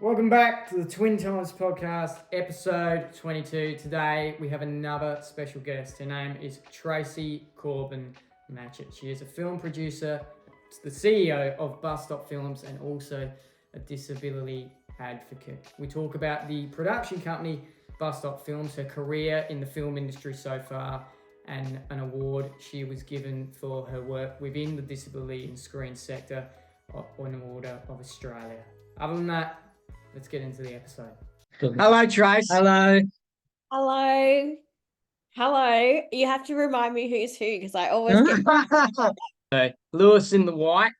Welcome back to the Twin Times Podcast, episode 22. Today we have another special guest. Her name is Tracey Corbin-Matchett. She is a film producer, the CEO of Bus Stop Films, and also a disability advocate. We talk about the production company Bus Stop Films, her career in the film industry so far, and an award she was given for her work within the disability and screen sector on Order of Australia. Other than that, let's get into the episode. Hello, Trace. Hello. Hello. You have to remind me who's who because I always get Lewis in the white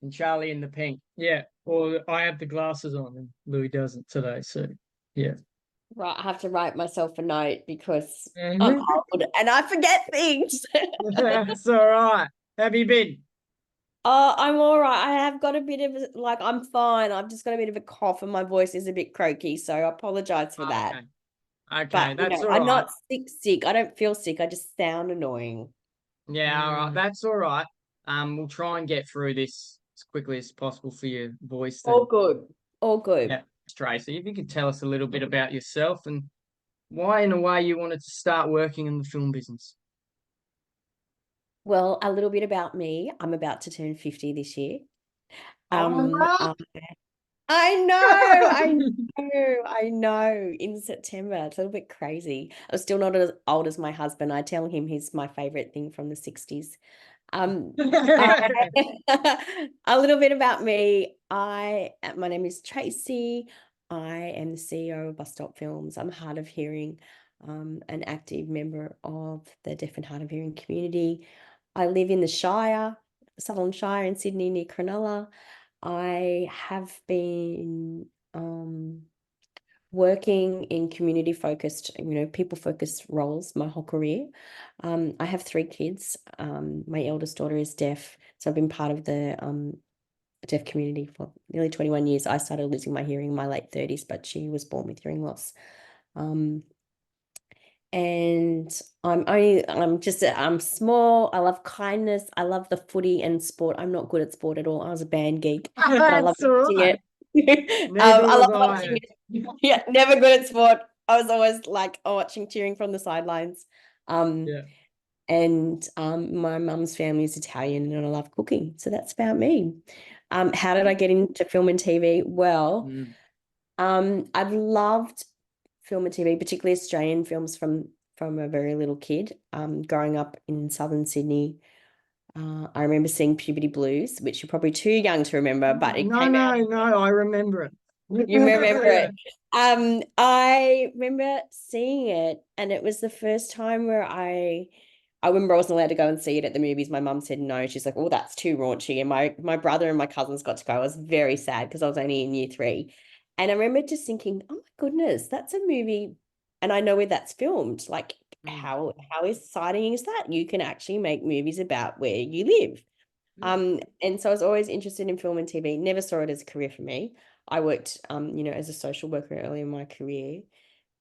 and Charlie in the pink. Yeah, well, I have the glasses on and Louis doesn't today, so yeah. right. I have to write myself a note because I'm old and I forget things. That's all right. How have you been? I'm all right. I have got a bit of I'm fine. I've just got a bit of a cough and my voice is a bit croaky, so I apologize for that. Okay, But that's all I'm right. not sick. I don't feel sick. I just sound annoying. Yeah, all right. That's all right. We'll try and get through this as quickly as possible for your voice. All good. Yeah, Tracy, if you could tell us a little bit about yourself and why, in a way, you wanted to start working in the film business. Well, a little bit about me. I'm about to turn 50 this year. Right. I know. In September, it's a little bit crazy. I'm still not as old as my husband. I tell him he's my favorite thing from the 60s. A little bit about me. My name is Tracey. I am the CEO of Bus Stop Films. I'm hard of hearing, an active member of the deaf and hard of hearing community. I live in the Shire, Sutherland Shire in Sydney near Cronulla. I have been working in community-focused, people-focused roles my whole career. I have 3 kids. My eldest daughter is deaf, so I've been part of the deaf community for nearly 21 years. I started losing my hearing in my late 30s, but she was born with hearing loss. And I'm small. I love kindness. I love the footy and sport. I'm not good at sport at all. I was a band geek, but I love watching it. I love watching it. Yeah, never good at sport. I was always cheering from the sidelines. And my mum's family is Italian and I love cooking. So that's about me. How did I get into film and TV? Well, I've loved film and TV, particularly Australian films from a very little kid. Growing up in southern Sydney, I remember seeing Puberty Blues, which you're probably too young to remember, but it came out. No, I remember it. You remember it. I remember seeing it, and it was the first time where I remember I wasn't allowed to go and see it at the movies. My mum said no. She's like, "Oh, that's too raunchy." And my brother and my cousins got to go. I was very sad because I was only in year 3. And I remember just thinking, oh my goodness, that's a movie. And I know where that's filmed. Like, how exciting is that? You can actually make movies about where you live. And so I was always interested in film and TV. Never saw it as a career for me. I worked, as a social worker early in my career.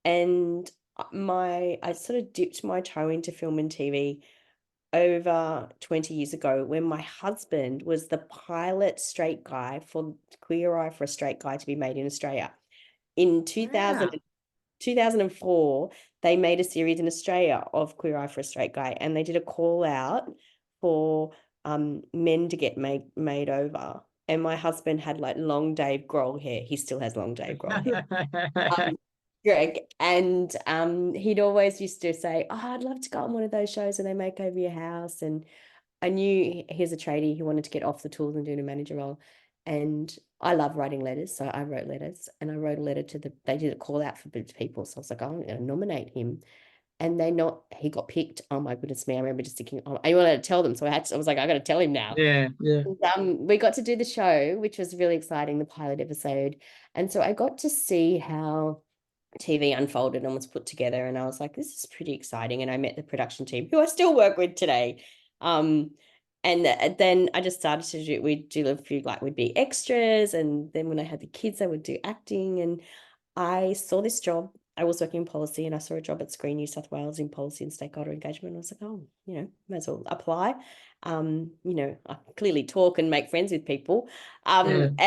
And I sort of dipped my toe into film and TV over 20 years ago when my husband was the pilot straight guy for Queer Eye for a Straight Guy to be made in Australia. In 2004, they made a series in Australia of Queer Eye for a Straight Guy, and they did a call out for men to get made over. And my husband had long Dave Grohl hair. He still has long Dave Grohl hair. Greg, and he'd always used to say, "Oh, I'd love to go on one of those shows where they make over your house." And I knew he's a tradie. He wanted to get off the tools and do a manager role. And I love writing letters, so I wrote letters, and I wrote a letter they did a call out for people. So I was like, I'm going to nominate him. And he got picked. Oh my goodness me. I remember just thinking, I wanted to tell them. So I was like, I got to tell him now. Yeah. And, we got to do the show, which was really exciting, the pilot episode. And so I got to see how TV unfolded and was put together. And I was like, this is pretty exciting. And I met the production team who I still work with today. And then I just started to we'd do a few, we'd be extras. And then when I had the kids, I would do acting. And I saw this job. I was working in policy and I saw a job at Screen New South Wales in policy and stakeholder engagement. I was like, oh, might as well apply. I clearly talk and make friends with people. And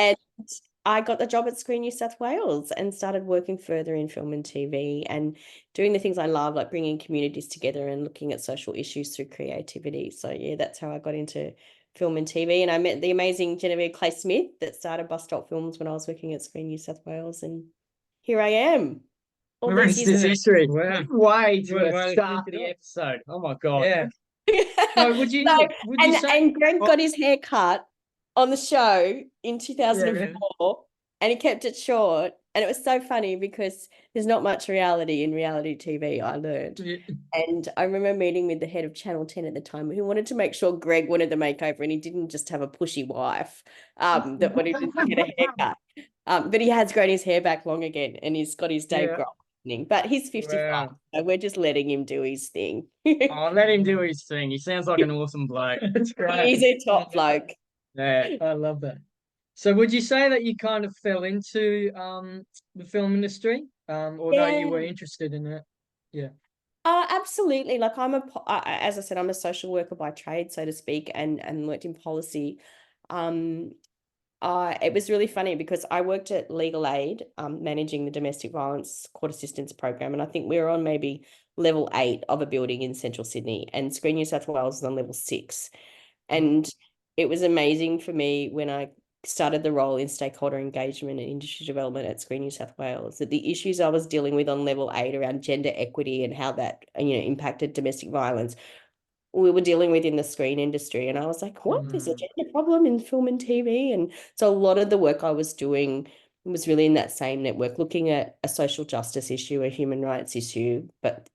I got the job at Screen New South Wales and started working further in film and TV and doing the things I love, like bringing communities together and looking at social issues through creativity. So yeah, that's how I got into film and TV. And I met the amazing Genevieve Clay-Smith that started Bus Stop Films when I was working at Screen New South Wales. And here I am. All The these rest is years. history. Wow. Way to Way the to start of kick it the off. episode. Oh my God. Yeah. No, would you So, say and Greg Oh. got his hair cut on the show in 2004 Yeah. and he kept it short. And it was so funny because there's not much reality in reality TV, I learned. Yeah. And I remember meeting with the head of Channel 10 at the time who wanted to make sure Greg wanted the makeover and he didn't just have a pushy wife that wanted to get a haircut. But he has grown his hair back long again and he's got his Dave Yeah. Grohl thing. But he's 55, Wow. so we're just letting him do his thing. Oh, let him do his thing. He sounds like an awesome bloke. That's great. He's a top bloke. Yeah. I love that. So would you say that you kind of fell into the film industry, although you were Yeah. interested in it? Yeah. Absolutely. Like as I said, I'm a social worker by trade, so to speak, and worked in policy. It was really funny because I worked at Legal Aid, managing the domestic violence court assistance program, and I think we were on maybe level 8 of a building in central Sydney, and Screen New South Wales was on level 6. And it was amazing for me when I started the role in stakeholder engagement and industry development at Screen New South Wales, that the issues I was dealing with on level 8 around gender equity and how that, impacted domestic violence, we were dealing with in the screen industry. And I was like, what? There's a gender problem in film and TV. And so a lot of the work I was doing was really in that same network, looking at a social justice issue, a human rights issue, but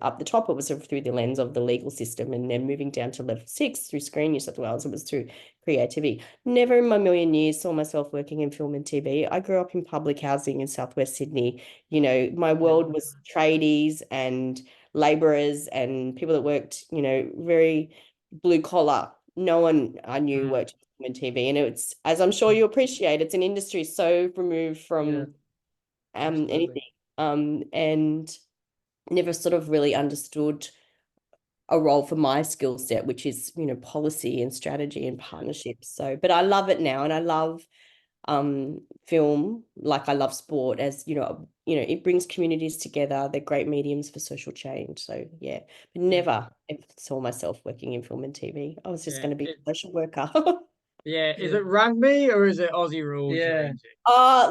up the top, it was through the lens of the legal system, and then moving down to level 6 through Screen New South Wales, it was through creativity. Never in my million years saw myself working in film and TV. I grew up in public housing in Southwest Sydney. My world was tradies and laborers and people that worked, very blue collar. No one I knew worked in TV, and it's, as I'm sure you appreciate, it's an industry so removed from anything, and never sort of really understood a role for my skill set, which is policy and strategy and partnerships. So, but I love it now, and I love film like I love sport, as it brings communities together. They're great mediums for social change. So yeah, but never ever saw myself working in film and TV. I was just going to be a social worker. Yeah. Is it rugby or is it Aussie rules? Yeah.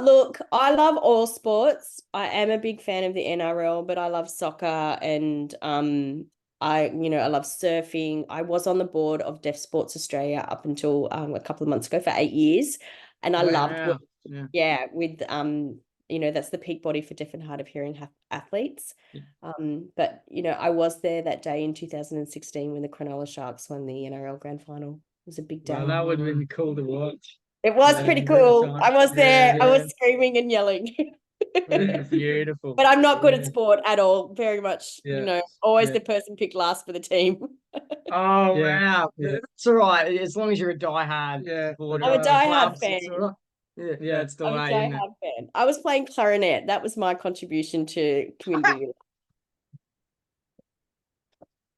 Look, I love all sports. I am a big fan of the NRL, but I love soccer, and I love surfing. I was on the board of Deaf Sports Australia up until a couple of months ago for 8 years. And I loved Wow. with that's the peak body for deaf and hard of hearing athletes. But I was there that day in 2016 when the Cronulla Sharks won the NRL grand final. It was a big day. Well, that would have been cool to watch. It was pretty cool. I was there. I was screaming and yelling. Beautiful. But I'm not good at sport at all. Very much, always Yeah. the person picked last for the team. Oh Yeah. wow. Yeah. It's all right. As long as you're a diehard supporter I'm a of the diehard clubs, fan. it's all right. Yeah, that's the I'm a way, isn't it? diehard fan. I was playing clarinet. That was my contribution to community.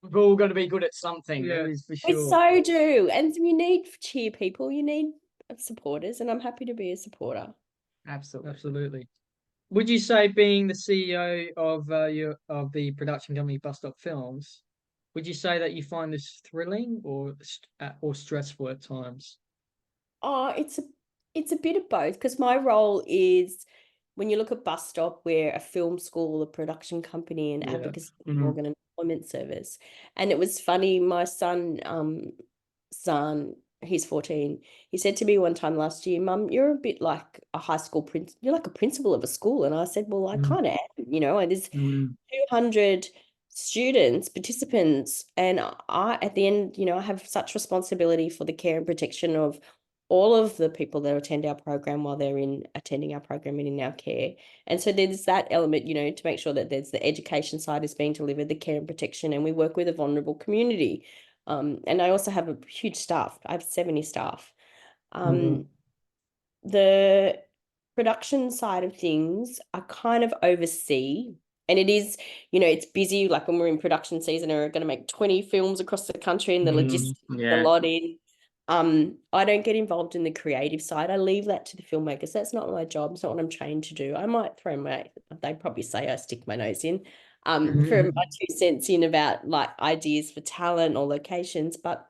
We've all got to be good at something. Yeah. That is for We sure. so do. And you need cheer people. You need supporters. And I'm happy to be a supporter. Absolutely. Would you say, being the CEO of the production company Bus Stop Films, would you say that you find this thrilling or stressful at times? It's a bit of both, because my role is, when you look at Bus Stop, we're a film school, a production company, an advocacy organ, and employment service. And it was funny, my son, he's 14, he said to me one time last year, Mum, you're a bit like a high school you're like a principal of a school. And I said, well, I kind of am, and there's 200 students, participants, and I, at the end, I have such responsibility for the care and protection of all of the people that attend our program while they're attending our program and in our care. And so there's that element, to make sure that there's the education side is being delivered, the care and protection, and we work with a vulnerable community. And I also have a huge staff. I have 70 staff. The production side of things, I kind of oversee, and it is, it's busy. Like when we're in production season, we're going to make 20 films across the country, and the logistics, the lot in. I don't get involved in the creative side. I leave that to the filmmakers. That's not my job. It's not what I'm trained to do. I might they'd probably say I stick my nose in, for my 2 cents in about like ideas for talent or locations, but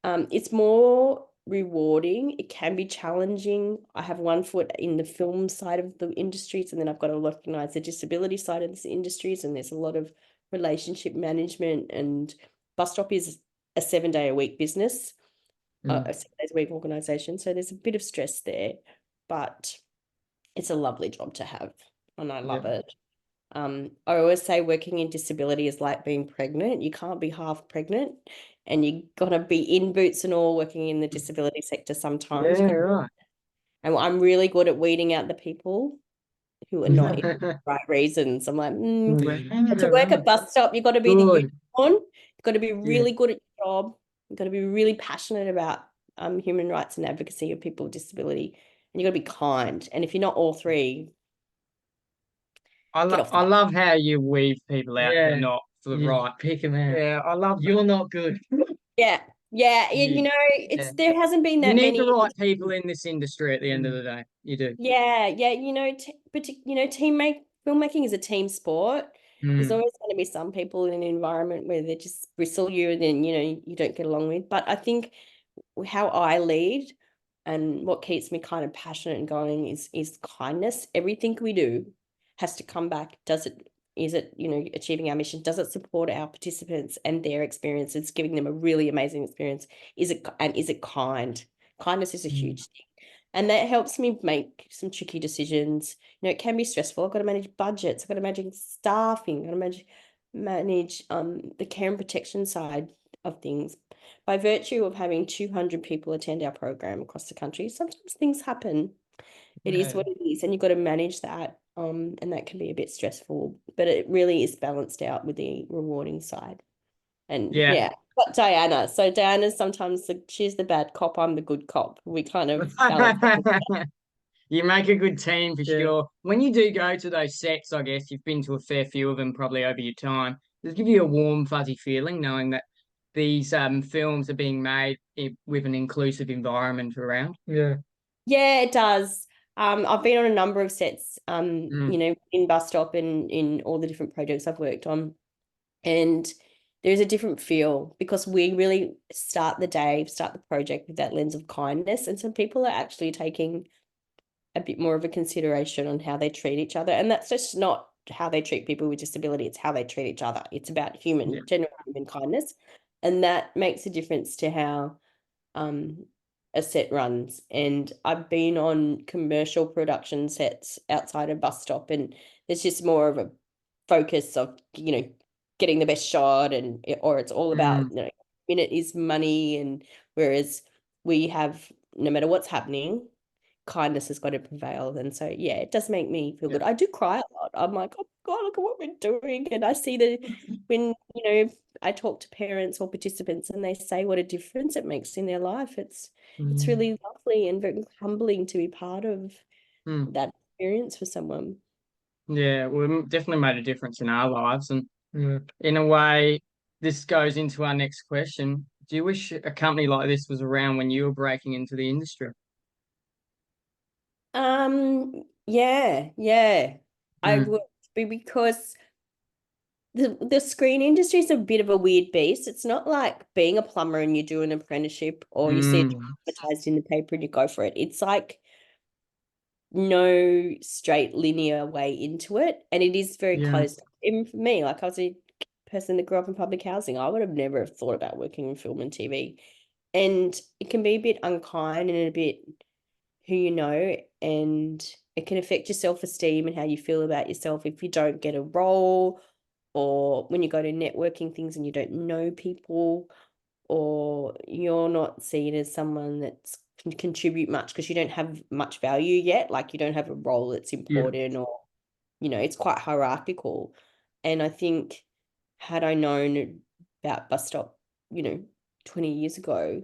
it's more rewarding. It can be challenging. I have one foot in the film side of the industries, and then I've got to recognize the disability side of the industries, and there's a lot of relationship management, and Bus Stop is a 7-day-a-week business, a 7 days a week organization. So there's a bit of stress there, but it's a lovely job to have, and I love it. I always say working in disability is like being pregnant. You can't be half pregnant, and you gotta be in boots and all working in the disability sector sometimes. Yeah, right. And I'm really good at weeding out the people who are not in the right reasons. I'm like, to work at Bus Stop, you've got to be the Good. unicorn. You've got to be really good at your job. You've got to be really passionate about human rights and advocacy of people with disability. And you've got to be kind. And if you're not all three, I love how you weave people out that are not for the right. Pick them out. Yeah, I love you're not good. yeah. You know, there hasn't been You that need many. the right people in this industry at the end of the day. You do. Yeah, you know, but you know, filmmaking is a team sport. There's always going to be some people in an environment where they just bristle you, and then, you know, you don't get along with. But I think how I lead and what keeps me kind of passionate and going is kindness. Everything we do has to come back. Is it, you know, achieving our mission? Does it support our participants and their experiences, giving them a really amazing experience? Is it kind? Kindness is a huge thing. And that helps me make some tricky decisions. You know, it can be stressful. I've got to manage budgets. I've got to manage staffing. I've got to manage the care and protection side of things. By virtue of having 200 people attend our program across the country, sometimes things happen. It is what it is, and you've got to manage that. And that can be a bit stressful, but it really is balanced out with the rewarding side. And got Diana. So Diana's sometimes she's the bad cop, I'm the good cop. We kind of balance it. You make a good team for sure. When you do go to those sets, I guess you've been to a fair few of them probably over your time. Does it give you a warm, fuzzy feeling knowing that these films are being made with an inclusive environment around? Yeah, it does. I've been on a number of sets, you know, in Bus Stop and in all the different projects I've worked on. And there's a different feel because we really start the project with that lens of kindness. And some people are actually taking a bit more of a consideration on how they treat each other. And that's just not how they treat people with disability. It's how they treat each other. It's about general human kindness. And that makes a difference to how a set runs. And I've been on commercial production sets outside of Bus Stop, and there's just more of a focus of, you know, getting the best shot, or it's all about, you know, minute is money. And whereas we have, no matter what's happening, kindness has got to prevail. And so it does make me feel good. I do cry a lot. I'm like, oh God, look at what we're doing. And I see when, you know, I talk to parents or participants and they say what a difference it makes in their life. It's really lovely and very humbling to be part of that experience for someone. Yeah, well, it definitely made a difference in our lives. And in a way, this goes into our next question. Do you wish a company like this was around when you were breaking into the industry? I would be, because the screen industry is a bit of a weird beast. It's not like being a plumber and you do an apprenticeship or you see it advertised in the paper and you go for it. It's like no straight linear way into it, and it is very close. Even for me, like I was a person that grew up in public housing, I would have never have thought about working in film and TV, and it can be a bit unkind and a bit who you know, and it can affect your self-esteem and how you feel about yourself if you don't get a role, or when you go to networking things and you don't know people, or you're not seen as someone that can contribute much because you don't have much value yet, like you don't have a role that's important, or, you know, it's quite hierarchical. And I think had I known about Bus Stop, you know, 20 years ago,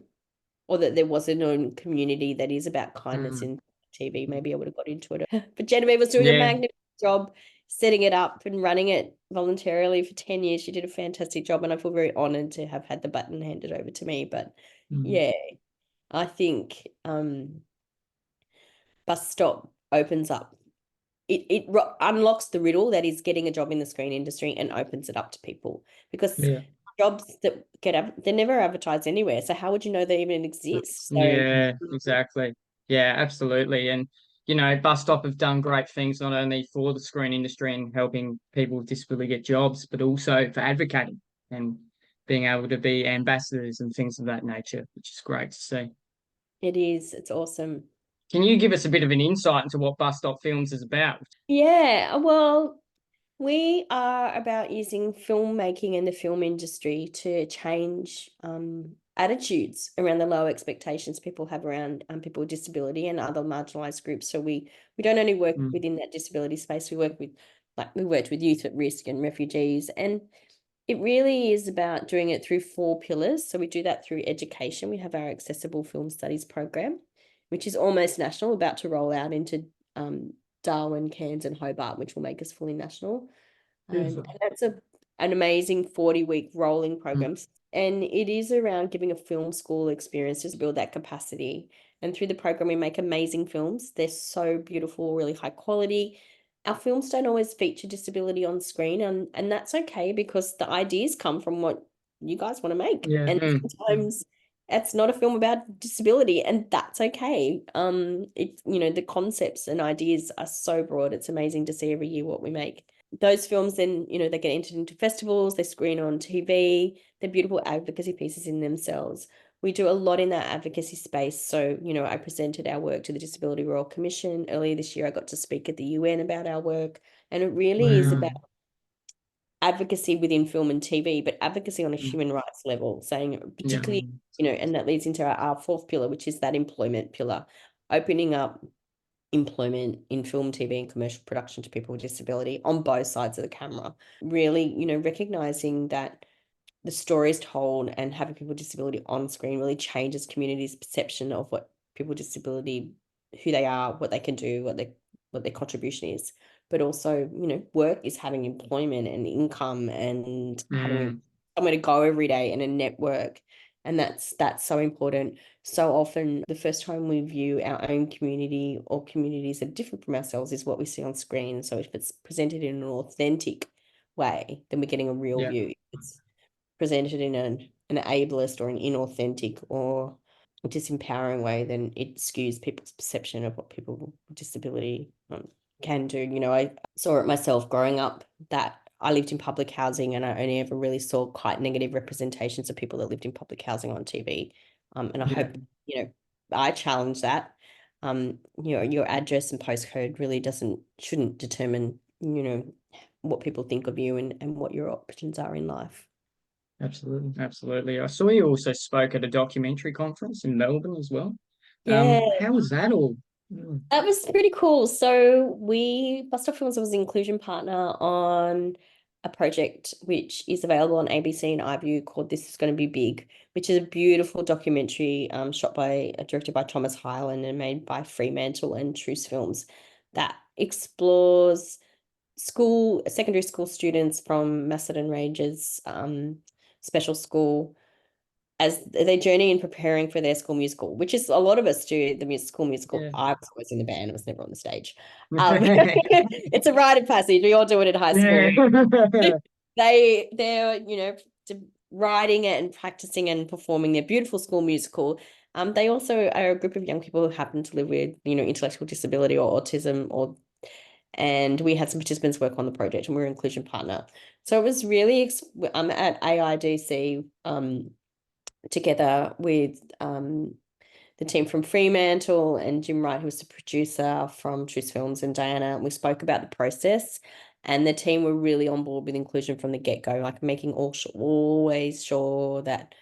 or that there was a known community that is about kindness in TV, maybe I would have got into it. But Genevieve was doing a magnificent job setting it up and running it voluntarily for 10 years. She did a fantastic job, and I feel very honoured to have had the button handed over to me. But I think Bus Stop opens up, it unlocks the riddle that is getting a job in the screen industry and opens it up to people, because jobs that they're never advertised anywhere. So how would you know they even exist? So Yeah, exactly. Yeah, absolutely. And, Bus Stop have done great things not only for the screen industry and helping people with disability get jobs, but also for advocating and being able to be ambassadors and things of that nature, which is great to see. it's awesome. Can you give us a bit of an insight into what Bus Stop Films is about? Yeah, well, we are about using filmmaking and the film industry to change attitudes around the low expectations people have around people with disability and other marginalised groups. So we don't only work within that disability space. We worked with youth at risk and refugees, and it really is about doing it through 4 pillars. So we do that through education. We have our accessible film studies program, which is almost national, about to roll out into Darwin, Cairns, and Hobart, which will make us fully national. And that's an amazing 40-week rolling program. And it is around giving a film school experience to build that capacity. And through the program, we make amazing films. They're so beautiful, really high quality. Our films don't always feature disability on screen, and that's okay, because the ideas come from what you guys want to make. Yeah. And sometimes it's not a film about disability, and that's okay. The concepts and ideas are so broad. It's amazing to see every year what we make. Those films then, they get entered into festivals, they screen on TV, they're beautiful advocacy pieces in themselves. We do a lot in that advocacy space. So, I presented our work to the Disability Royal Commission. Earlier this year, I got to speak at the UN about our work. And it really is about advocacy within film and TV, but advocacy on a human rights level, saying particularly, and that leads into our 4th pillar, which is that employment pillar, opening up employment in film, TV, and commercial production to people with disability on both sides of the camera. Really, recognizing that the stories told and having people with disability on screen really changes communities' perception of what people with disability, who they are, what they can do, what their contribution is. But also, work is having employment and income and having somewhere to go every day and a network. And that's so important. So often the first time we view our own community or communities that are different from ourselves is what we see on screen. So if it's presented in an authentic way, then we're getting a real view. If it's presented in an ableist or an inauthentic or disempowering way, then it skews people's perception of what people with disability can do. I saw it myself growing up, that I lived in public housing and I only ever really saw quite negative representations of people that lived in public housing on TV. And I hope, I challenge that. Your address and postcode really shouldn't determine, what people think of you and what your options are in life. Absolutely. I saw you also spoke at a documentary conference in Melbourne as well. Yeah. How was that all? That was pretty cool. So Bus Stop Films was an inclusion partner on a project which is available on ABC and iView called This Is Going to Be Big, which is a beautiful documentary directed by Thomas Hyland and made by Fremantle and Truce Films, that explores secondary school students from Macedon Ranges special school as they journey in preparing for their school musical, which is a lot of us do the school musical. Yeah. I was always in the band, I was never on the stage. It's a rite of passage. We all do it at high school. They're writing it and practicing and performing their beautiful school musical. They also are a group of young people who happen to live with, intellectual disability or autism, and we had some participants work on the project and we're an inclusion partner. So it was really, at AIDC, together with the team from Fremantle and Jim Wright, who was the producer from Truce Films, and Diana. We spoke about the process, and the team were really on board with inclusion from the get-go, like making always sure that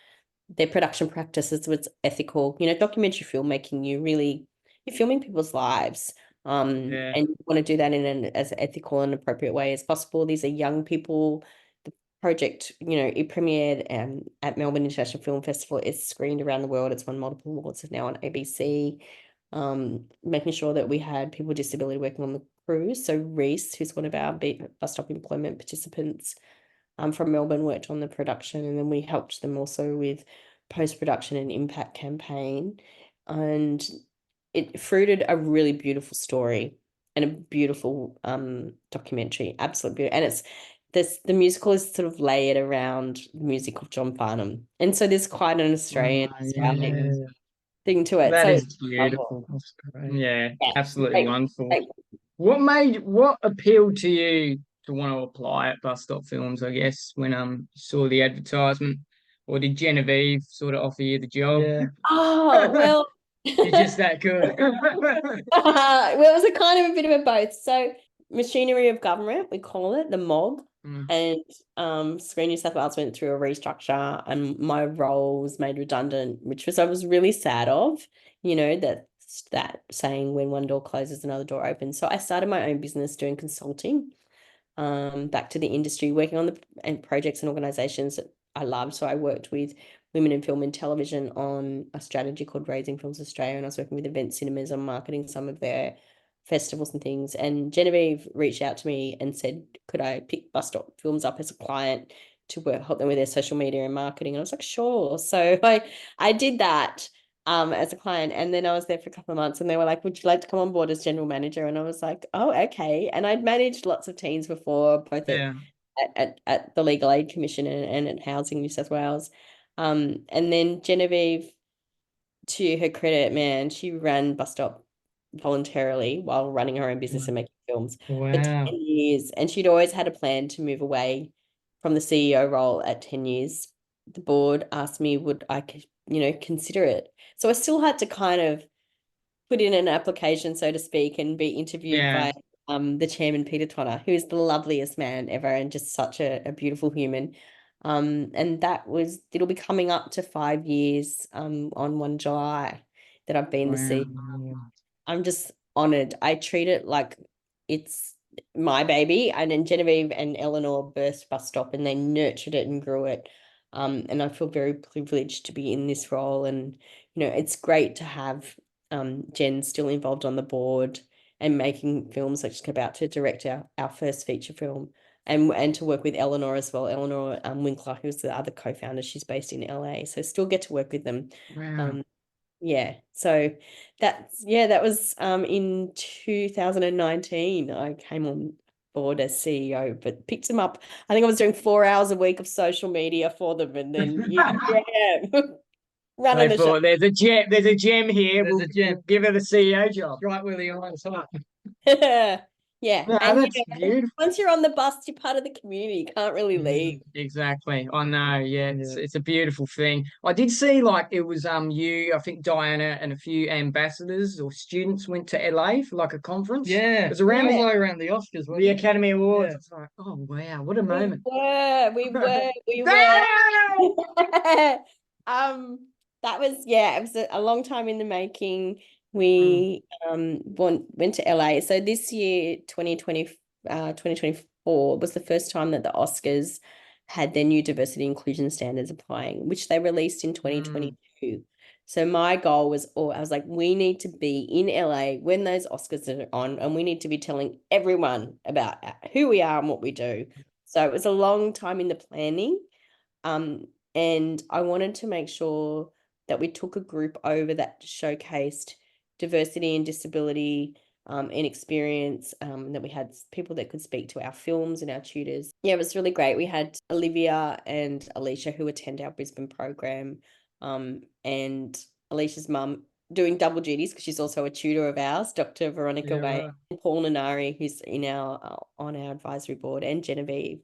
their production practices was ethical. Documentary filmmaking, you're filming people's lives. And you want to do that in as ethical and appropriate way as possible. These are young people. The project, it premiered at Melbourne International Film Festival. It's screened around the world. It's won multiple awards. It's now on ABC. Making sure that we had people with disability working on the crew. So Reese, who's one of our Bus Stop employment participants from Melbourne, worked on the production, and then we helped them also with post-production and impact campaign, and it fruited a really beautiful story and a beautiful documentary. Absolutely beautiful. And it's the musical is sort of layered around the music of John Farnham, and so there's quite an Australian thing to it. That So is beautiful. That's great. Yeah, yeah, absolutely like, wonderful. like, What appealed to you to want to apply at Bus Stop Films, I guess, when you saw the advertisement? Or did Genevieve sort of offer you the job? Yeah. oh well. You're just that good. Well, it was a kind of a bit of a both. So machinery of government, we call it, the MOG. And Screen NSW went through a restructure, and my role was made redundant, which was I was really sad of, that saying when one door closes, another door opens. So I started my own business doing consulting, back to the industry, working on the projects and organizations that I loved. So I worked with Women in Film and Television on a strategy called Raising Films Australia, and I was working with Event Cinemas on marketing some of their festivals and things. And Genevieve reached out to me and said, could I pick Bus Stop Films up as a client to help them with their social media and marketing? And I was like, sure. So I did that as a client, and then I was there for a couple of months, and they were like, would you like to come on board as general manager? And I was like, oh, okay. And I'd managed lots of teams before, both at the Legal Aid Commission and at Housing New South Wales. And then Genevieve, to her credit, man, she ran Bus Stop voluntarily while running her own business and making films for 10 years. And she'd always had a plan to move away from the CEO role at 10 years. The board asked me, would I, consider it? So I still had to kind of put in an application, so to speak, and be interviewed by the chairman, Peter Tonner, who is the loveliest man ever and just such a beautiful human. And it'll be coming up to 5 years on 1 July that I've been the CEO. I'm just honored. I treat it like it's my baby. And then Genevieve and Eleanor birthed Bus Stop, and they nurtured it and grew it. And I feel very privileged to be in this role. And, it's great to have Jen still involved on the board and making films. Like she's about to direct our first feature film, and to work with Eleanor as well. Eleanor Winkler, who's the other co-founder. She's based in LA, so still get to work with them. Yeah, so that was in 2019 I came on board as CEO, but picked them up. I think I was doing 4 hours a week of social media for them, and then running They the show. thought there's a gem here. There's a gem. We'll give her the CEO job. Right where the iron's hot. Yeah, No, and that's beautiful. once you're on the bus, you're part of the community. You can't really leave. Exactly. I know. Yeah, it's a beautiful thing. I did see like it was you, I think Diana and a few ambassadors or students went to LA for like a conference. Yeah, it was around all the way around the Oscars, wasn't the it? Academy Awards. Yeah. It's like, oh wow, what a moment. We were. That was, it was a long time in the making. We went to LA. So this year, 2024 was the first time that the Oscars had their new diversity inclusion standards applying, which they released in 2022. So my goal was, I was like, we need to be in LA when those Oscars are on, and we need to be telling everyone about who we are and what we do. So it was a long time in the planning. And I wanted to make sure that we took a group over that showcased diversity and disability and experience, that we had people that could speak to our films and our tutors. Yeah, it was really great. We had Olivia and Alicia who attend our Brisbane program, and Alicia's mum doing double duties because she's also a tutor of ours, Dr. Veronica Wayne, and Paul Nanari, who's in on our advisory board, and Genevieve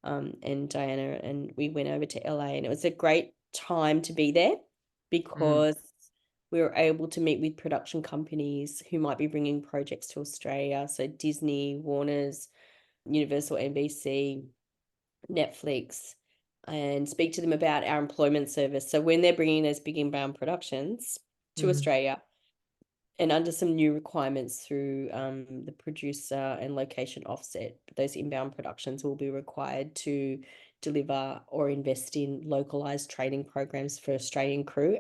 and Diana. And we went over to LA, and it was a great time to be there because we were able to meet with production companies who might be bringing projects to Australia. So Disney, Warner's, Universal, NBC, Netflix, and speak to them about our employment service. So when they're bringing those big inbound productions to Australia, and under some new requirements through the producer and location offset, those inbound productions will be required to deliver or invest in localized training programs for Australian crew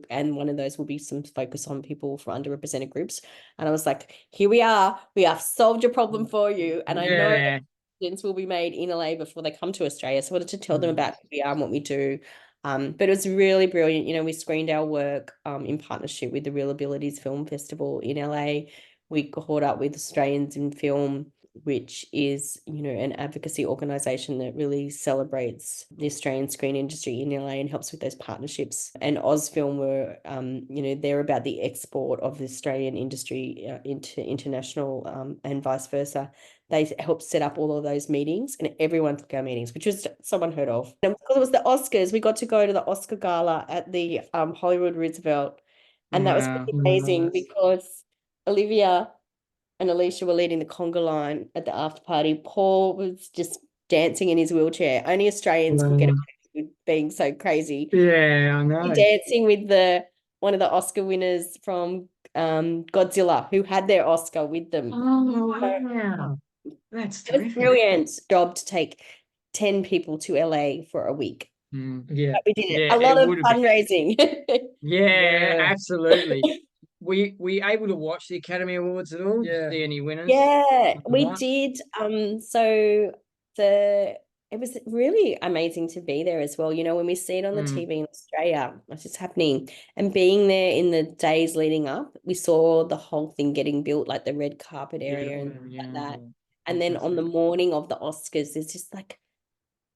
and one of those will be some focus on people from underrepresented groups. And I was like, here we have solved your problem for you. And I know decisions will be made in LA before they come to Australia. So I wanted to tell them about who we are and what we do. But it was really brilliant. We screened our work in partnership with the Real Abilities Film Festival in LA. We caught up with Australians in Film, which is, an advocacy organisation that really celebrates the Australian screen industry in LA and helps with those partnerships. And Ozfilm were, they're about the export of the Australian industry into international and vice versa. They helped set up all of those meetings, and everyone took our meetings, which was so unheard of. And because it was the Oscars, we got to go to the Oscar gala at the Hollywood Roosevelt. And that was Wow. pretty amazing because Olivia and Alicia were leading the conga line at the after party. Paul was just dancing in his wheelchair. Only Australians could get away with being so crazy. Yeah, I know. Dancing with one of the Oscar winners from Godzilla, who had their Oscar with them. Oh, wow. That's It was terrific. brilliant job to take 10 people to LA for a week. Yeah. But we did it. Yeah, A lot it of would have fundraising. Yeah, absolutely. We able to watch the Academy Awards at all? Yeah. See any winners? Yeah, we Right. did. So it was really amazing to be there as well. When we see it on the TV in Australia, it's just happening. And being there in the days leading up, we saw the whole thing getting built, like the red carpet area and like that. And then on the morning of the Oscars, there's just like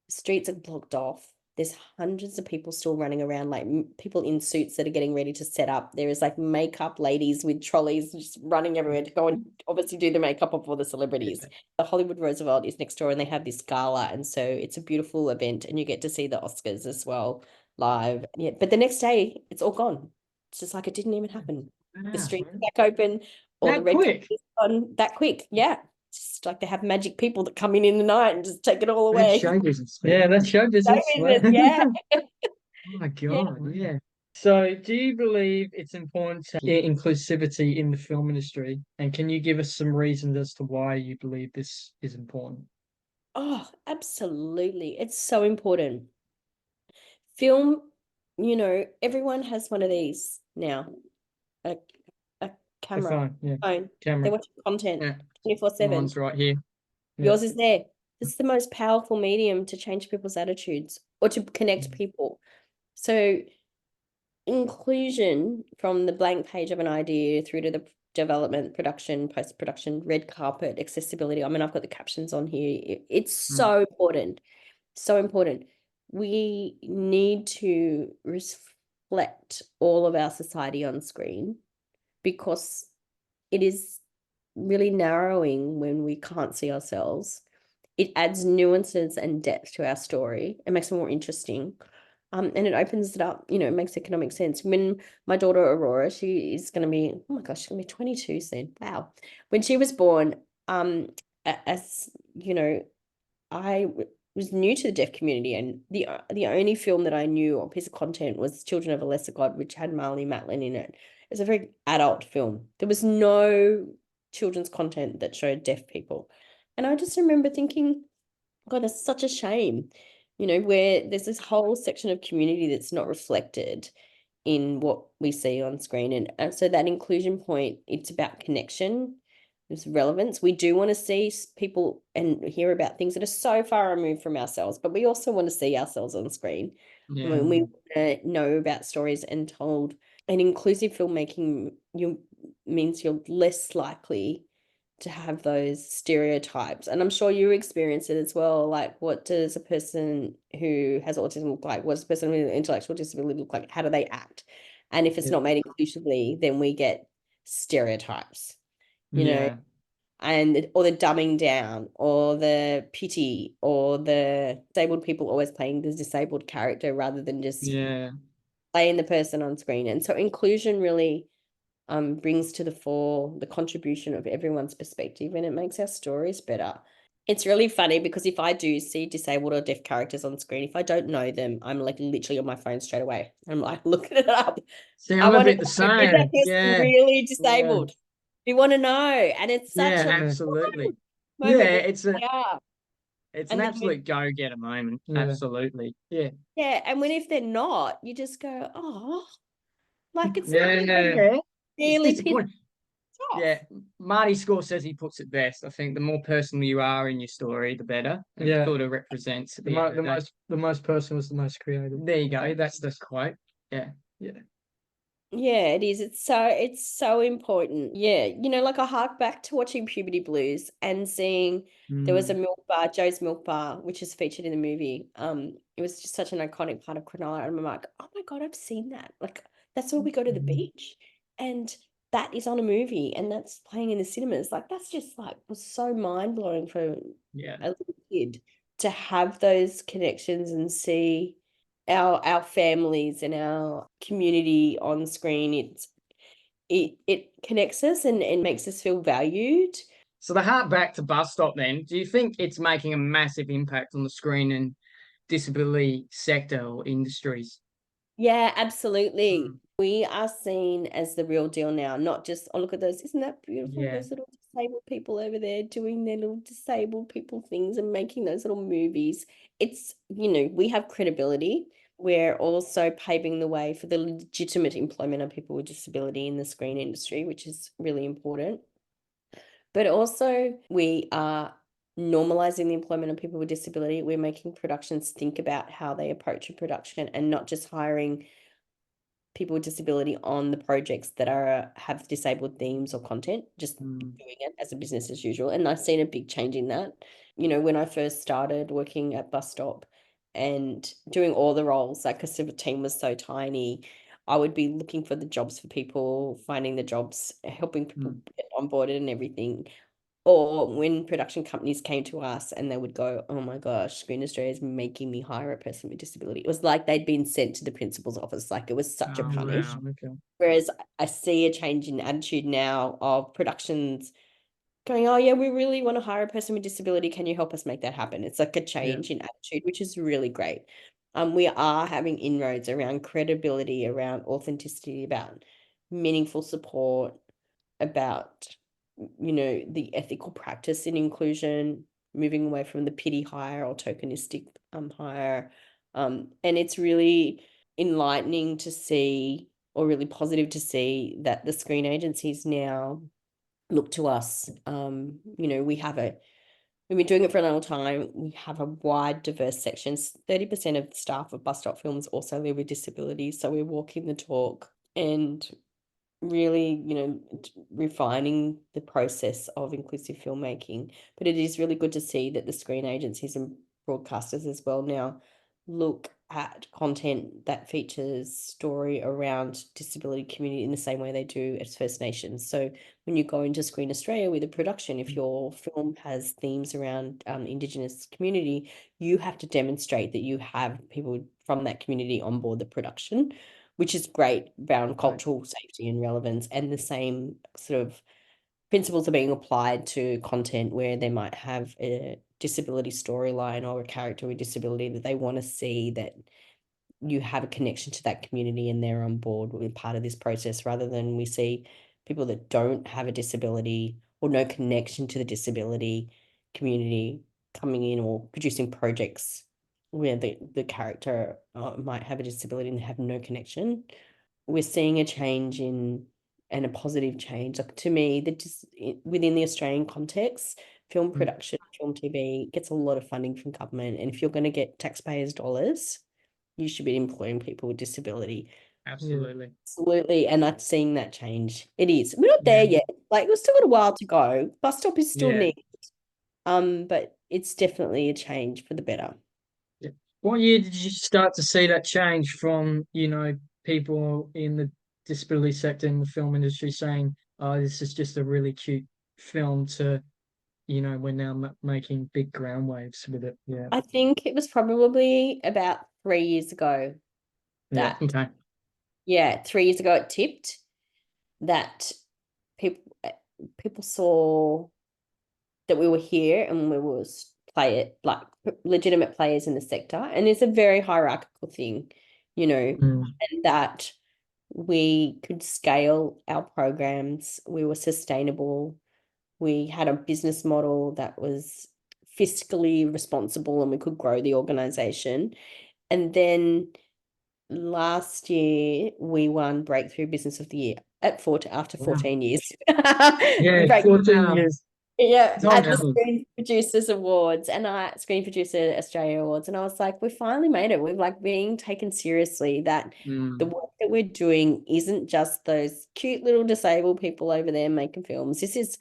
streets are blocked off. There's hundreds of people still running around, like people in suits that are getting ready to set up. There is like makeup ladies with trolleys just running everywhere to go and obviously do the makeup of all the celebrities. The Hollywood Roosevelt is next door and they have this gala. And so it's a beautiful event and you get to see the Oscars as well live. Yeah, but the next day it's all gone. It's just like it didn't even happen. The streets are back open or the red carpet is on that quick. Yeah. Just like they have magic people that come in the night and just take it all away. That's show business. Yeah, that's show business. Yeah. Oh my God, yeah. So do you believe it's important to inclusivity in the film industry? And can you give us some reasons as to why you believe this is important? Oh, absolutely. It's so important. Film, everyone has one of these now. A camera. Phone. Camera. They watch content 24/7. Mine's right here. Yours is there. This is the most powerful medium to change people's attitudes or to connect people. So inclusion from the blank page of an idea through to the development, production, post-production, red carpet, accessibility. I mean, I've got the captions on here. It's so important. So important. We need to reflect all of our society on screen because it is really narrowing when we can't see ourselves. It adds nuances and depth to our story. It makes it more interesting. And it opens it up, it makes economic sense. When my daughter Aurora, she is going to be, oh my gosh, she's going to be 22 soon. Wow. When she was born, as you know, I was new to the deaf community, and the only film that I knew or piece of content was Children of a Lesser God, which had Marley Matlin in it. It was a very adult film. There was no children's content that showed deaf people. And I just remember thinking, God, it's such a shame, where there's this whole section of community that's not reflected in what we see on screen. And so that inclusion point, it's about connection, it's relevance. We do want to see people and hear about things that are so far removed from ourselves, but we also want to see ourselves on screen. Yeah. When we want to know about stories and told. And inclusive filmmaking means you're less likely to have those stereotypes. And I'm sure you experience it as well. Like, what does a person who has autism look like? What does a person with an intellectual disability look like? How do they act? And if it's not made inclusively, then we get stereotypes, know, or the dumbing down or the pity or the disabled people always playing the disabled character rather than just playing the person on screen. And so inclusion really brings to the fore the contribution of everyone's perspective, and it makes our stories better. It's really funny because if I do see disabled or deaf characters on screen, if I don't know them, I'm like literally on my phone straight away. I'm like looking it up. See, I'm a bit the same. Is that person really disabled? You want to know, and it's such absolutely. It's an absolute go-getter moment. Absolutely. Yeah, and if they're not, you just go, oh, like it's really Yeah, Marty Scorsese puts it best. I think the more personal you are in your story, the better. It Yeah. sort of represents at The, the mo- end of the the day. most the most personal is the most creative. There you go. That's the quote. Yeah. Yeah, it is. It's so important. Yeah, like I hark back to watching Puberty Blues and seeing there was a milk bar, Joe's Milk Bar, which is featured in the movie. It was just such an iconic part of Cronulla. And I'm like, oh my God, I've seen that. Like, that's where we go to the beach. And that is on a movie and that's playing in the cinemas. Like, that's just like was so mind-blowing for Yeah. a little kid to have those connections and see our families and our community on screen. It connects us and makes us feel valued. So the hark back to Bus Stop then, do you think it's making a massive impact on the screen and disability sector or industries? Yeah, absolutely. We are seen as the real deal now, not just, oh, look at those, isn't that beautiful? Yeah. Those little disabled people over there doing their little disabled people things and making those little movies. It's, we have credibility. We're also paving the way for the legitimate employment of people with disability in the screen industry, which is really important. But also, we are normalizing the employment of people with disability. We're making productions think about how they approach a production and not just hiring people with disability on the projects that have disabled themes or content, just doing it as a business as usual. And I've seen a big change in that. When I first started working at Bus Stop and doing all the roles, like because the team was so tiny, I would be looking for the jobs for people, finding the jobs, helping people get onboarded and everything. Or when production companies came to us and they would go, oh my gosh, Screen Australia is making me hire a person with disability. It was like they'd been sent to the principal's office. Like it was such a punish. Wow, okay. Whereas I see a change in attitude now of productions going, oh yeah, we really want to hire a person with disability. Can you help us make that happen? It's like a change in attitude, which is really great. We are having inroads around credibility, around authenticity, about meaningful support, about the ethical practice in inclusion, moving away from the pity hire or tokenistic hire. And it's really enlightening to see, or really positive to see, that the screen agencies now look to us. We've been doing it for a long time. We have a wide, diverse sections. 30% of the staff of Bus Stop Films also live with disabilities. So we're walking the talk and really, refining the process of inclusive filmmaking. But it is really good to see that the screen agencies and broadcasters as well now look at content that features story around disability community in the same way they do as First Nations. So when you go into Screen Australia with a production, if your film has themes around Indigenous community, you have to demonstrate that you have people from that community on board the production, which is great around cultural safety and relevance. And the same sort of principles are being applied to content where they might have a disability storyline or a character with disability that they want to see that you have a connection to that community and they're on board with part of this process, rather than we see people that don't have a disability or no connection to the disability community coming in or producing projects where the character might have a disability and have no connection. We're seeing a change and a positive change. Like, to me, that just within the Australian context, film production, film TV gets a lot of funding from government. And if you're going to get taxpayers' dollars, you should be employing people with disability. Absolutely. Absolutely. And I'm seeing that change. It is. We're not there yet. Like, we've still got a while to go. Bus Stop is still needed. But it's definitely a change for the better. What year did you start to see that change from, people in the disability sector in the film industry saying, oh, this is just a really cute film, to, we're now making big ground waves with it? Yeah. I think it was probably about 3 years ago Yeah. that, Okay. yeah, 3 years ago it tipped, that people saw that we were here and we was legitimate players in the sector. And it's a very hierarchical thing, and that we could scale our programs. We were sustainable. We had a business model that was fiscally responsible and we could grow the organization. And then last year we won Breakthrough Business of the Year after 14 years. Yeah, Right. 14 years. Yeah, Long at the time. Screen Producers Awards and Screen Producer Australia Awards, and I was like, we finally made it. We're like being taken seriously, that the work that we're doing isn't just those cute little disabled people over there making films. This is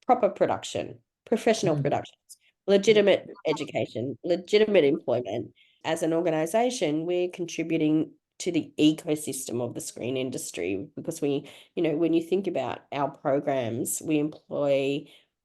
proper production, professional productions, legitimate education, legitimate employment. As an organization, we're contributing to the ecosystem of the screen industry, because we, when you think about our programs, we employ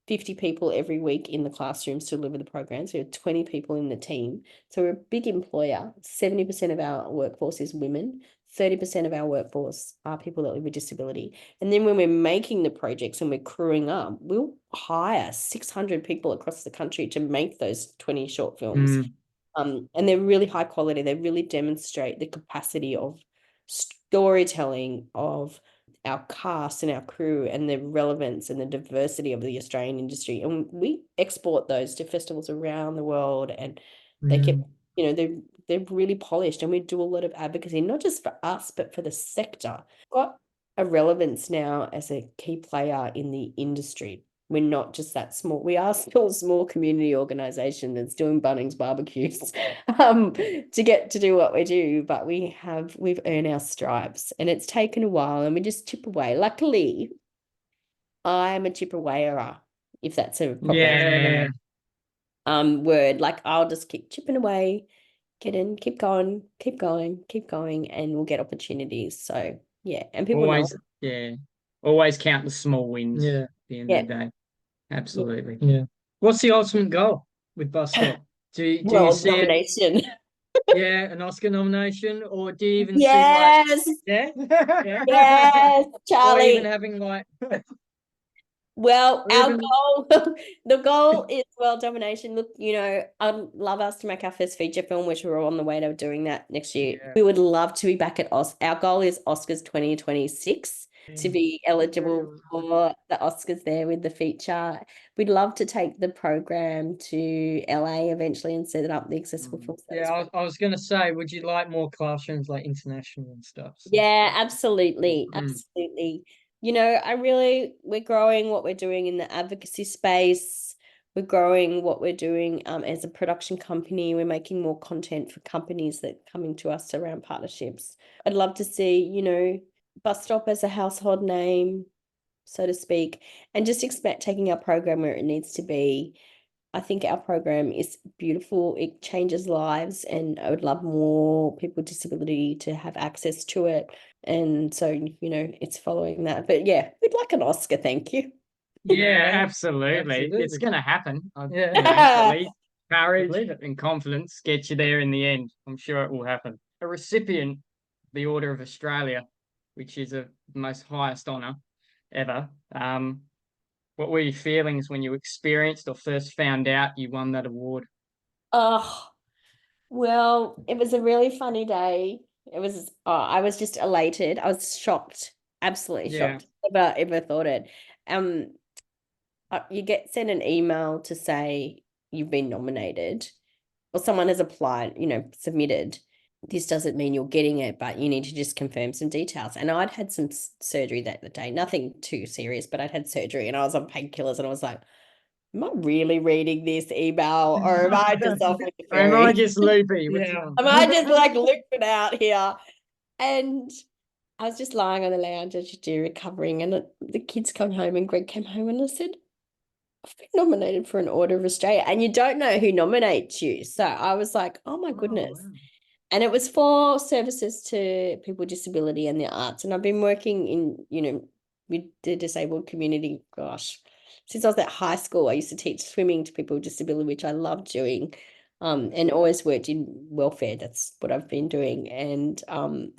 50 people every week in the classrooms to deliver the programs. We have 20 people in the team. So we're a big employer. 70% of our workforce is women. 30% of our workforce are people that live with disability. And then when we're making the projects and we're crewing up, we'll hire 600 people across the country to make those 20 short films. And they're really high quality. They really demonstrate the capacity of storytelling of our cast and our crew, and the relevance and the diversity of the Australian industry. And we export those to festivals around the world, and they get, they're really polished, and we do a lot of advocacy, not just for us, but for the sector. Got a relevance now as a key player in the industry. We're not just that small. We are still a small community organisation that's doing Bunnings barbecues to get to do what we do, but we've earned our stripes, and it's taken a while, and we just chip away. Luckily, I'm a chip awayer, if that's a proper word. Like, I'll just keep chipping away, keep going, and we'll get opportunities. So yeah, and people always count the small wins at the end of the day. Absolutely. Yeah. What's the ultimate goal with Bus Stop? Do you see nomination? An Oscar nomination, or do you even yes. see yes, Charlie, or even having well, our goal, the goal is world domination. Look, I'd love us to make our first feature film, which we're on the way to doing that next year. Yeah. We would love to be back at Our goal is Oscars 2026 to be eligible for the Oscars there with the feature. We'd love to take the program to LA eventually and set it up the accessible film. Yeah, I was going to say, would you like more classrooms like international and stuff? Yeah, absolutely. Absolutely. We're growing what we're doing in the advocacy space. We're growing what we're doing as a production company. We're making more content for companies that are coming to us around partnerships. I'd love to see, Bus Stop as a household name, so to speak, and just taking our program where it needs to be. I think our program is beautiful. It changes lives, and I would love more people with disability to have access to it. And so, it's following that. But yeah, we'd like an Oscar, thank you. Yeah, absolutely. It's going to happen. At least courage and confidence get you there in the end. I'm sure it will happen. A recipient, the Order of Australia, which is the most highest honour ever. What were your feelings when you experienced or first found out you won that award? Oh, well, it was a really funny day. It was, I was just elated. I was shocked, absolutely shocked. Ever thought it. You get sent an email to say you've been nominated, or someone has applied, submitted. This doesn't mean you're getting it, but you need to just confirm some details. And I'd had some surgery that day, nothing too serious, but I'd had surgery and I was on painkillers, and I was like, am I really reading this email, or am I just off with the fairy? Am I just loopy? Am I just like looping out here? And I was just lying on the lounge as you do, recovering, and the kids come home, and Greg came home, and I said, I've been nominated for an Order of Australia, and you don't know who nominates you. So I was like, oh my goodness. Wow. And it was for services to people with disability and the arts. And I've been working in, with the disabled community, since I was at high school. I used to teach swimming to people with disability, which I loved doing, and always worked in welfare. That's what I've been doing. And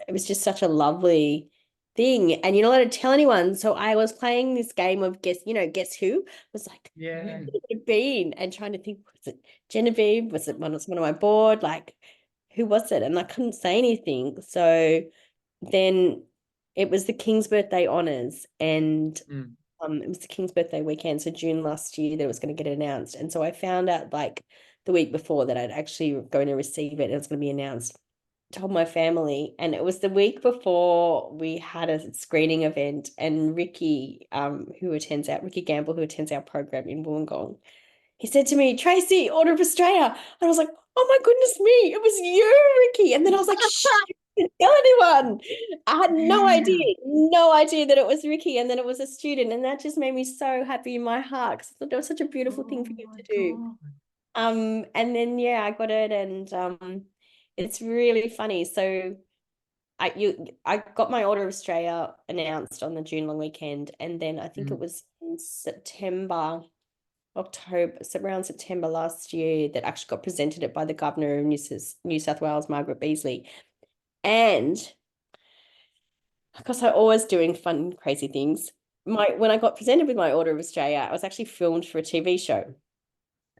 it was just such a lovely thing, and you're not allowed to tell anyone. So I was playing this game of guess who. I was like, who would it have been? And trying to think, was it Genevieve? Was it one of my board? Like, who was it? And I couldn't say anything. So then it was the King's Birthday Honours, and it was the King's Birthday weekend, so June last year, that it was going to get announced. And so I found out like the week before that I'd actually going to receive it, and it was going to be announced told my family, and it was the week before we had a screening event, and Ricky Gamble, who attends our program in Wollongong, he said to me, "Tracey, Order of Australia." And I was like, "Oh my goodness me, it was you, Ricky." And then I was like, "Shh, didn't tell anyone." I had no idea that it was Ricky, and then it was a student, and that just made me so happy in my heart, because I thought it was such a beautiful thing for him to do. And then I got it, and it's really funny. So I got my Order of Australia announced on the June long weekend, and then I think it was in October, so around September last year, that actually got presented it by the Governor of New South Wales, Margaret Beasley. And because I'm always doing fun, crazy things, when I got presented with my Order of Australia, I was actually filmed for a TV show.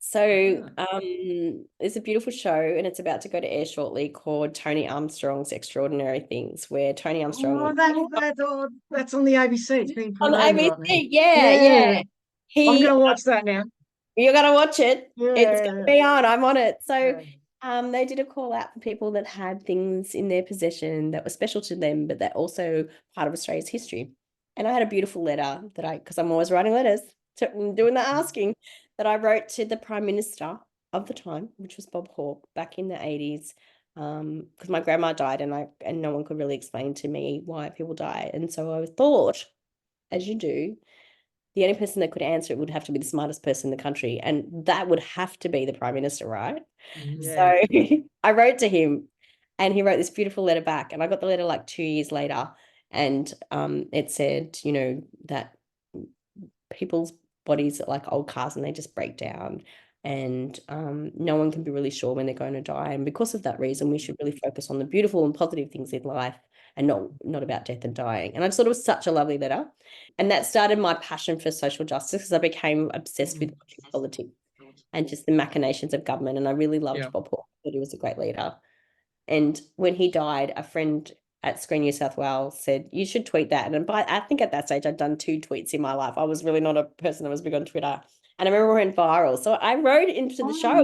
So it's a beautiful show, and it's about to go to air shortly, called Tony Armstrong's Extraordinary Things, where Tony Armstrong... that's on the ABC. It's being On the promoted ABC, right now. yeah. I'm gonna watch that now. You're gonna watch it. It's gonna be on. I'm on it. So they did a call out for people that had things in their possession that were special to them, but that also part of Australia's history. And I had a beautiful letter because I'm always writing letters, doing the asking, that I wrote to the Prime Minister of the time, which was Bob Hawke, back in the 80s. Because my grandma died, and no one could really explain to me why people die. And so I thought, as you do, the only person that could answer it would have to be the smartest person in the country, and that would have to be the Prime Minister, right? So I wrote to him, and he wrote this beautiful letter back, and I got the letter like 2 years later, and it said, that people's bodies are like old cars and they just break down, and no one can be really sure when they're going to die, and because of that reason we should really focus on the beautiful and positive things in life, and not about death and dying. And I just thought it was such a lovely letter, and that started my passion for social justice, because I became obsessed with watching politics and just the machinations of government, and I really loved Bob Hawke. I thought he was a great leader. And when he died, a friend at Screen New South Wales said, "You should tweet that." And I think at that stage I'd done 2 tweets in my life. I was really not a person that was big on Twitter. And I remember it went viral. So I wrote into the show.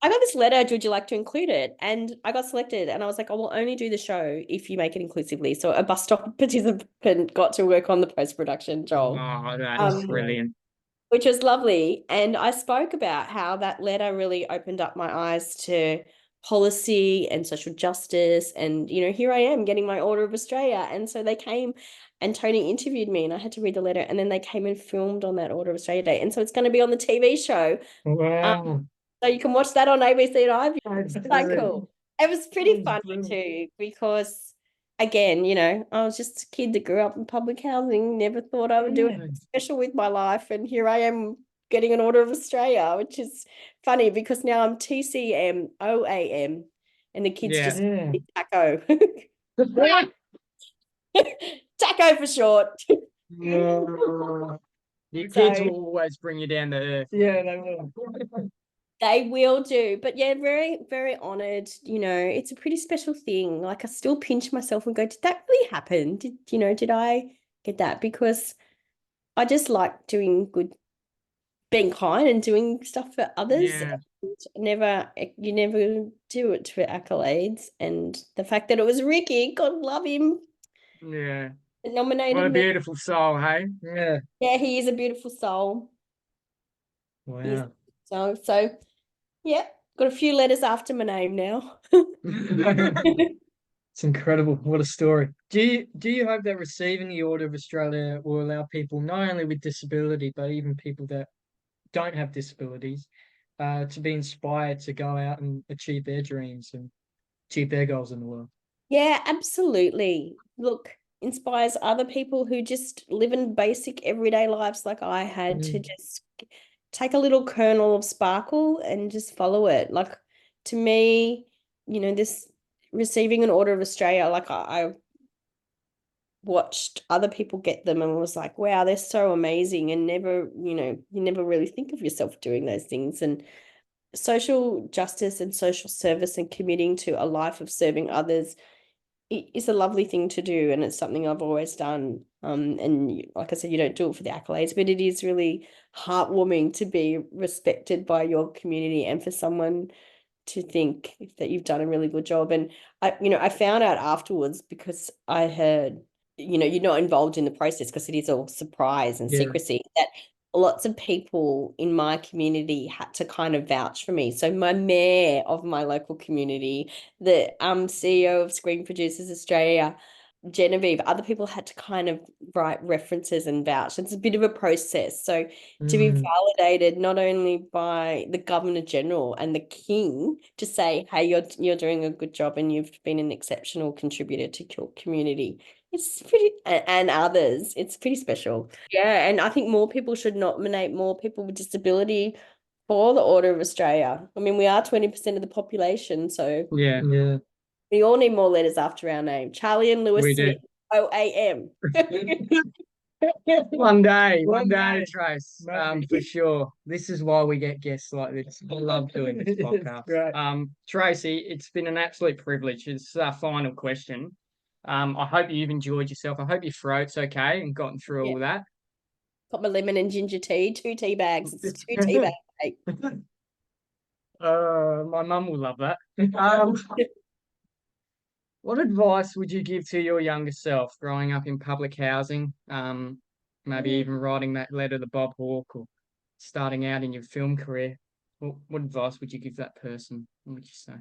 I got this letter, would you like to include it? And I got selected, and I was like, I will only do the show if you make it inclusively. So a bus stop participant got to work on the post-production, Joel. Oh, that's brilliant. Which was lovely. And I spoke about how that letter really opened up my eyes to policy and social justice. And, here I am getting my Order of Australia. And so they came, and Tony interviewed me, and I had to read the letter. And then they came and filmed on that Order of Australia Day. And so it's going to be on the TV show. Wow. So you can watch that on ABC and iView. It's quite cool. It was pretty funny too, because again, I was just a kid that grew up in public housing, never thought I would do anything special with my life. And here I am getting an Order of Australia, which is funny because now I'm TCM OAM, and the kids just call me Taco. Taco for short. Your kids will always bring you down to earth. Yeah, they will. They will do. But yeah, very, very honoured. It's a pretty special thing. Like, I still pinch myself and go, did that really happen? Did I get that? Because I just like doing good, being kind and doing stuff for others. Yeah. You never do it for accolades. And the fact that it was Ricky, God love him. Yeah. Nominated What a me. beautiful soul, hey? Yeah. Yeah, he is a beautiful soul. Wow. So yeah, got a few letters after my name now. It's incredible. What a story. Do you hope that receiving the Order of Australia will allow people not only with disability, but even people that don't have disabilities, to be inspired to go out and achieve their dreams and achieve their goals in the world? Yeah, absolutely. Look, inspires other people who just live in basic everyday lives like I had, to just take a little kernel of sparkle and just follow it. Like, to me, this receiving an Order of Australia, like I watched other people get them and was like, wow, they're so amazing. And you never really think of yourself doing those things. And social justice and social service and committing to a life of serving others is a lovely thing to do, and it's something I've always done. And like I said, you don't do it for the accolades, but it is really heartwarming to be respected by your community and for someone to think that you've done a really good job. And I found out afterwards, because I heard, you're not involved in the process because it is all surprise and secrecy, that lots of people in my community had to kind of vouch for me. So my mayor of my local community, the CEO of Screen Producers Australia, Genevieve, other people had to kind of write references and vouch. It's a bit of a process. So to be validated not only by the Governor General and the King to say, hey, you're doing a good job and you've been an exceptional contributor to your community, it's pretty, and others, it's pretty special. Yeah, and I think more people should nominate more people with disability for the Order of Australia. I mean, we are 20% of the population, so Yeah. we all need more letters after our name. Charlie and Lewis We Smith, OAM. One day, Trace, for sure. This is why we get guests like this. I love doing this podcast. Great. Tracy, it's been an absolute privilege. It's our final question. I hope you've enjoyed yourself. I hope your throat's okay and gotten through all that. Got my lemon and ginger tea, 2 tea bags. It's a 2 tea bag cake. My mum will love that. What advice would you give to your younger self growing up in public housing? Maybe even writing that letter to Bob Hawke or starting out in your film career. What advice would you give that person? What would you say?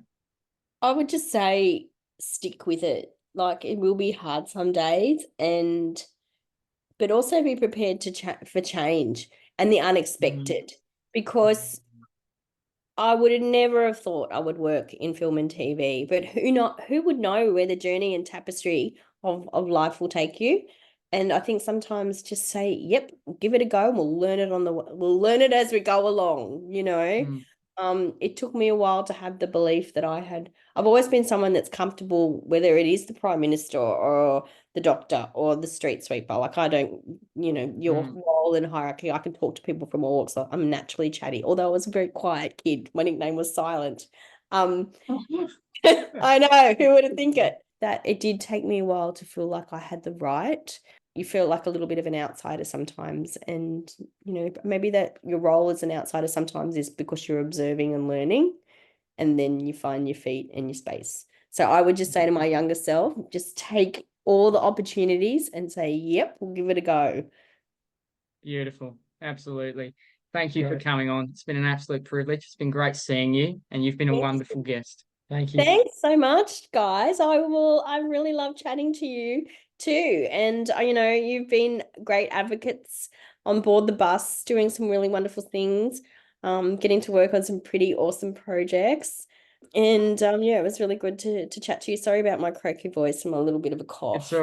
I would just say stick with it. Like, it will be hard some days, but also be prepared for change and the unexpected, because I would never have thought I would work in film and TV, but who would know where the journey and tapestry of life will take you? And I think sometimes just say, yep, give it a go, and we'll learn it as we go along, It took me a while to have the belief that I've always been someone that's comfortable, whether it is the Prime Minister or the doctor or the street sweeper. Like, I don't, your role in hierarchy, I can talk to people from all walks. I'm naturally chatty, although I was a very quiet kid. My nickname was Silent. I know, who would have think it? That it did take me a while to feel like I had the right. You feel like a little bit of an outsider sometimes, and maybe that your role as an outsider sometimes is because you're observing and learning, and then you find your feet and your space. So I would just say to my younger self, just take all the opportunities and say, yep, we'll give it a go. Beautiful. Absolutely. Thank you for coming on. It's been an absolute privilege. It's been great seeing you, and you've been a wonderful guest. Thank you. Thanks so much, guys. I really love chatting to you too. And you've been great advocates on board the bus, doing some really wonderful things, getting to work on some pretty awesome projects. And it was really good to chat to you. Sorry about my croaky voice and a little bit of a cough.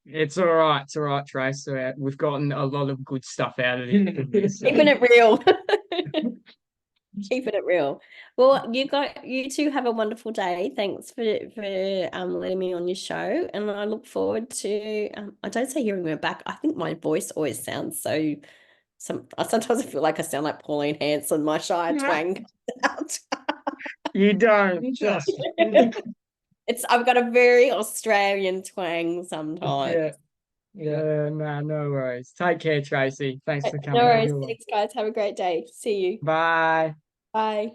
It's all right. It's all right, Trace. We've gotten a lot of good stuff out of it. Keeping it real. Keeping it real. Well, you two have a wonderful day. Thanks for letting me on your show, and I look forward to I don't say hearing her back. I think my voice always sounds sometimes I feel like I sound like Pauline Hanson. My shy twang comes out. You don't. I've got a very Australian twang sometimes. Yeah, no worries. Take care, Tracy. Thanks for coming. No worries. Thanks, guys. Have a great day. See you. Bye. Bye.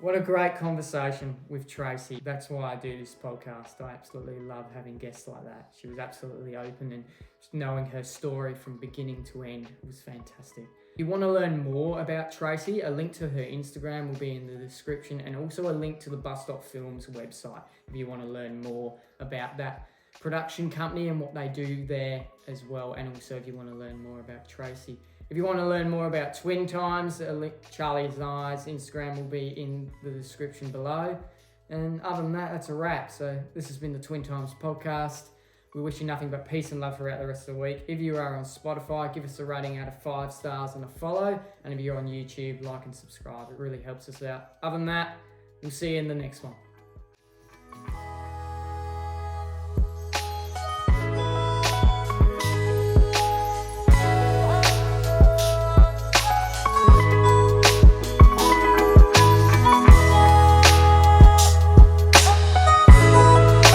What a great conversation with Tracey. That's why I do this podcast. I absolutely love having guests like that. She was absolutely open, and just knowing her story from beginning to end was fantastic. If you want to learn more about Tracey, a link to her Instagram will be in the description, and also a link to the Bus Stop Films website if you want to learn more about that production company and what they do there as well, and also if you want to learn more about Tracey. If you want to learn more about Twin Times, a link to Charlie's Eyes Instagram will be in the description below. And other than that, that's a wrap. So this has been the Twin Times podcast. We wish you nothing but peace and love throughout the rest of the week. If you are on Spotify, give us a rating out of 5 stars and a follow. And if you're on YouTube, like and subscribe. It really helps us out. Other than that, we'll see you in the next one.